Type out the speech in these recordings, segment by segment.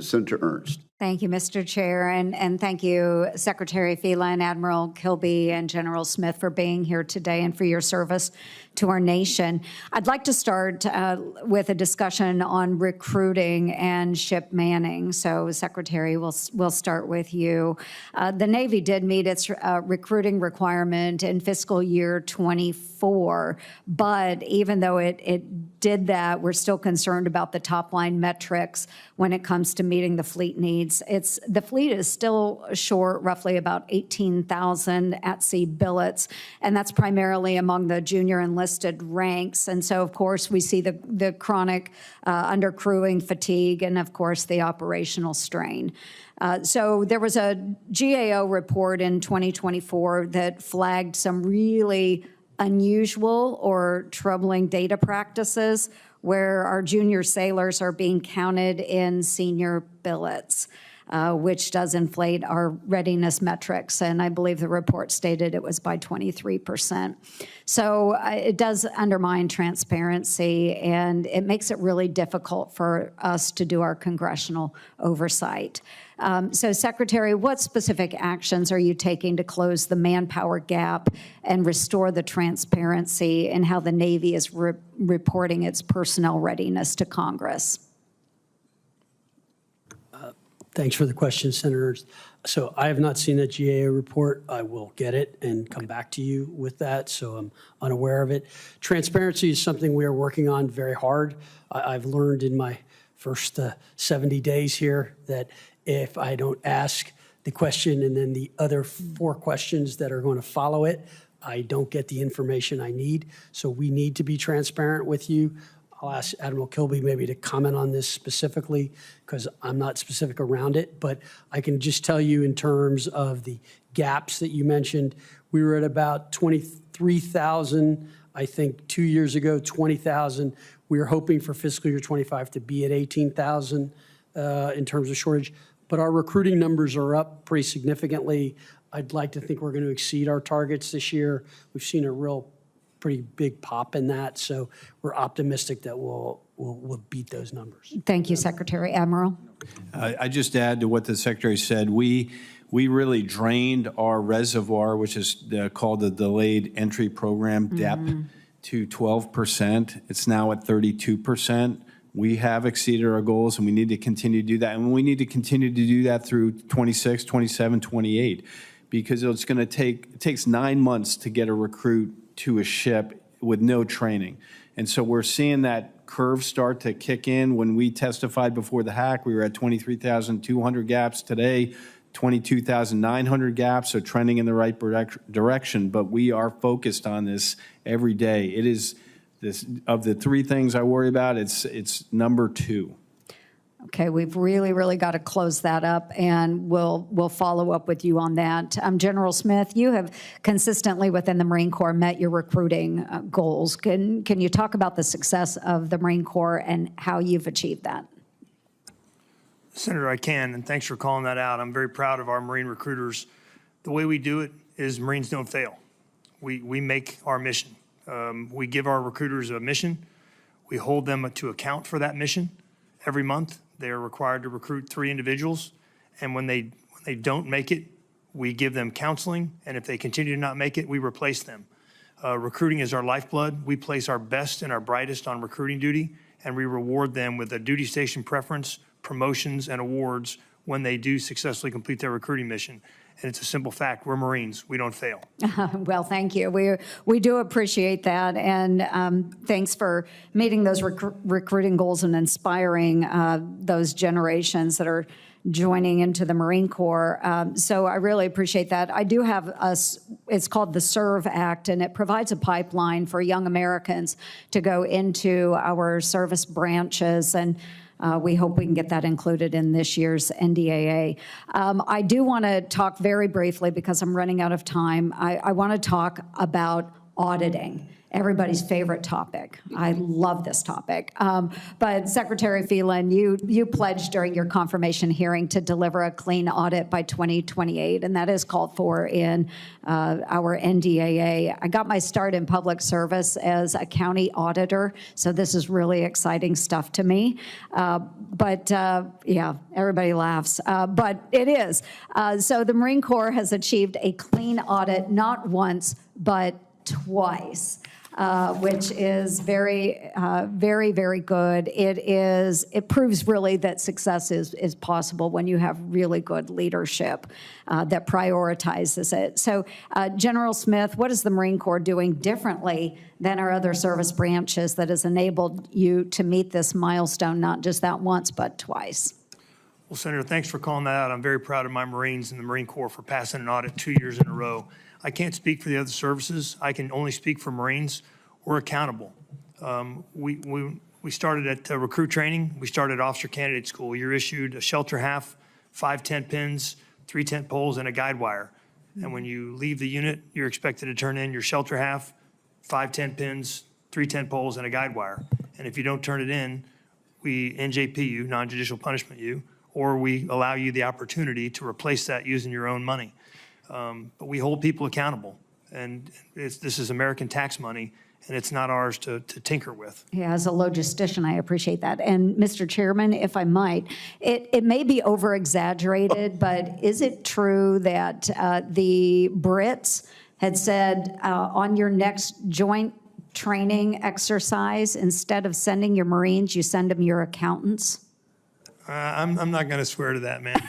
Senator Ernst. Thank you, Mr. Chair, and thank you, Secretary Phelan, Admiral Kilby, and General Smith for being here today and for your service to our nation. I'd like to start with a discussion on recruiting and ship manning. So, Secretary, we'll start with you. The Navy did meet its recruiting requirement in fiscal year 24, but even though it did that, we're still concerned about the top-line metrics when it comes to meeting the fleet needs. The fleet is still short roughly about 18,000 at-sea billets, and that's primarily among the junior enlisted ranks. And so, of course, we see the chronic undercrewing, fatigue, and, of course, the operational strain. So there was a GAO report in 2024 that flagged some really unusual or troubling data practices where our junior sailors are being counted in senior billets, which does inflate our readiness metrics. And I believe the report stated it was by 23%. So it does undermine transparency, and it makes it really difficult for us to do our congressional oversight. So, Secretary, what specific actions are you taking to close the manpower gap and restore the transparency in how the Navy is reporting its personnel readiness to Congress? Thanks for the question, Senator Ernst. So I have not seen that GAO report. I will get it and come back to you with that, so I'm unaware of it. Transparency is something we are working on very hard. I've learned in my first 70 days here that if I don't ask the question and then the other 4 questions that are going to follow it, I don't get the information I need. So we need to be transparent with you. I'll ask Admiral Kilby maybe to comment on this specifically because I'm not specific around it, but I can just tell you in terms of the gaps that you mentioned, we were at about 23,000, I think 2 years ago, 20,000. We were hoping for fiscal year 25 to be at 18,000 in terms of shortage, but our recruiting numbers are up pretty significantly. I'd like to think we're going to exceed our targets this year. We've seen a real pretty big pop in that, so we're optimistic that we'll beat those numbers. Thank you, Secretary. Admiral? I just add to what the Secretary said. We really drained our reservoir, which is called the Delayed Entry Program, DEP, to 12%. It's now at 32%. We have exceeded our goals, and we need to continue to do that. And we need to continue to do that through 26, 27, 28, because it's going to it takes 9 months to get a recruit to a ship with no training. And so we're seeing that curve start to kick in. When we testified before the hack, we were at 23,200 gaps. Today, 22,900 gaps, so trending in the right direction. But we are focused on this every day. It is this, of the 3 things I worry about, it's number 2. Okay, we've really got to close that up, and we'll follow up with you on that. General Smith, you have consistently within the Marine Corps met your recruiting goals. Can you talk about the success of the Marine Corps and how you've achieved that? Senator, I can, and thanks for calling that out. I'm very proud of our Marine recruiters. The way we do it is Marines don't fail. We make our mission. We give our recruiters a mission. We hold them to account for that mission every month. They are required to recruit 3 individuals, and when they don't make it, we give them counseling, and if they continue to not make it, we replace them. Recruiting is our lifeblood. We place our best and our brightest on recruiting duty, and we reward them with a duty station preference, promotions, and awards when they do successfully complete their recruiting mission. And it's a simple fact. We're Marines. We don't fail. Well, thank you. We do appreciate that. And thanks for meeting those recruiting goals and inspiring those generations that are joining into the Marine Corps. So I really appreciate that. I do have it's called the SERVE Act, and it provides a pipeline for young Americans to go into our service branches, and we hope we can get that included in this year's NDAA. I do want to talk very briefly, because I'm running out of time, I want to talk about auditing everybody's favorite topic. I love this topic. But Secretary Phelan, you pledged during your confirmation hearing to deliver a clean audit by 2028, and that is called for in our NDAA. I got my start in public service as a county auditor, so this is really exciting stuff to me. Yeah, everybody laughs, but it is. So the Marine Corps has achieved a clean audit not once, but twice. Which is very, very good. It proves really that success is possible when you have really good leadership that prioritizes it. So, General Smith, what is the Marine Corps doing differently than our other service branches that has enabled you to meet this milestone, not just that once, but twice? Well, Senator, thanks for calling that out. I'm very proud of my Marines and the Marine Corps for passing an audit 2 years in a row. I can't speak for the other services. I can only speak for Marines. We're accountable. We started at recruit training. We started officer candidate school. You're issued a shelter half, 5 tent pins, 3 tent poles, and a guide wire. And when you leave the unit, you're expected to turn in your shelter half, 5 tent pins, 3 tent poles, and a guide wire. And if you don't turn it in, we NJP you, non-judicial punishment you, or we allow you the opportunity to replace that using your own money. But we hold people accountable, and this is American tax money, and it's not ours to tinker with. Yeah, as a logistician, I appreciate that. And Mr. Chairman, if I might, it may be over-exaggerated, but is it true that the Brits had said on your next joint training exercise, instead of sending your Marines, you send them your accountants? I'm not going to swear to that, man,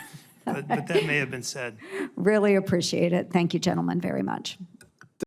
but that may have been said. Really appreciate it. Thank you, gentlemen, very much.